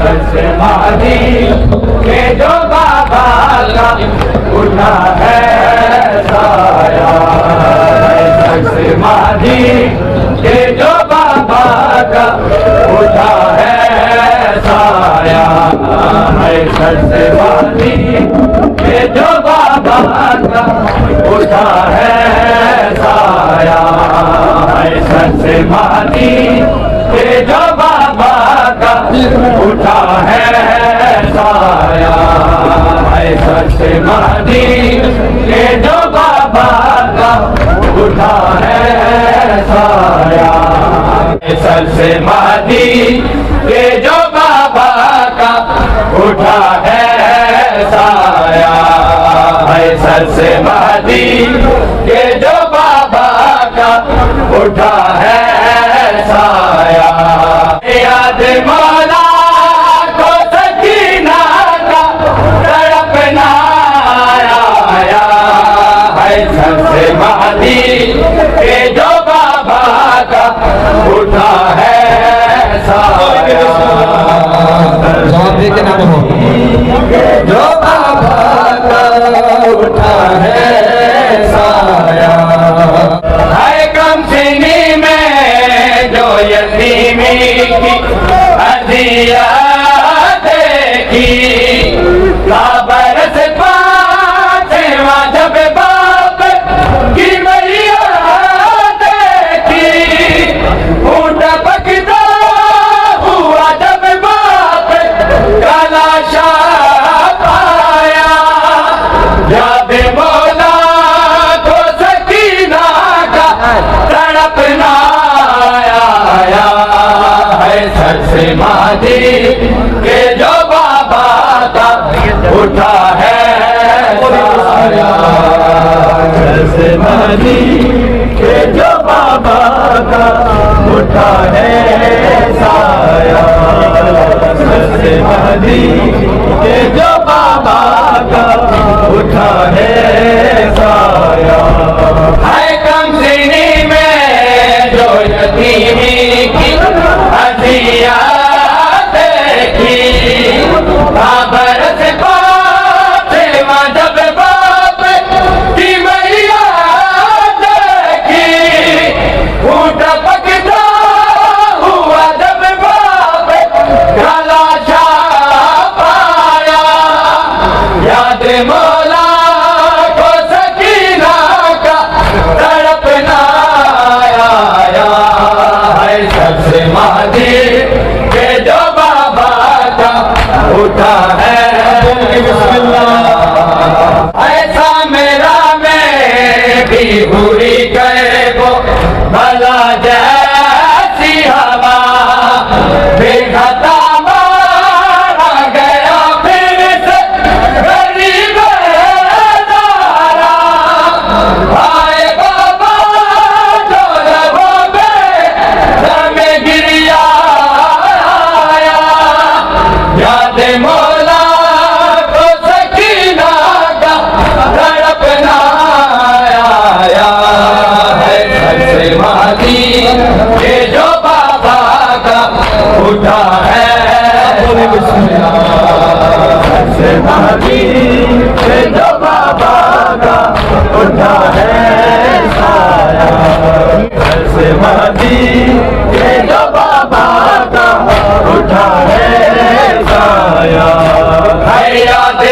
से मादी के जो बाबा का उठा है साया, से मादी के जो बाबा का उठा है साया, से मादी के जो बाबा का उठा है साया, से मादी के जो बाबा का उठा है साया, से मादी के जो बाबा का उठा है साया, से मादी के जो बाबा का उठा है साया, से मादी के जो बाबा का उठा है साया। याद मौला को सकीना का तड़पना आया है, सबसे मादी के जो बाबा का उठा है साया, के नाम हो जो बाबा का उठा है साया। है कम सीनी में जो यतीमी की अजियत देखी, बरस पासे जब बाप की मैया देखी, ऊँट पकड़ा हुआ जब बाप का लाशा पाया, याद मौला को सकीना का तड़पना आया है, सबसे मादी के जो बाबा का उठा है साया, सबसे मादी के जो बाबा का उठा है साया, सबसे मादी के जो बाबा का उठा है साया। है कम सीनी में जो यतीमी की अजियत देखी, बरस पासे जब बाप की मैया देखी, ऊँट पकड़ा हुआ जब बाप का लाशा पाया, याद मौला को सकीना का तड़पना आया है, सबसे मादी के जो बाबा का उठा है ऐसा मेरा में भी बुरी करे वो भला जैसी हवा, बेखता मारा गया फिर से गरीब दारा, आए बाबा जो लबों पे दम गिरिया आया, याद मौला को सकीना का तड़पना आया है, सबसे मादी के जो बाबा का उठा है सबसे मादी के जो बाबा का उठा है साया, सबसे मादी के जो बाबा का उठा है साया। है याद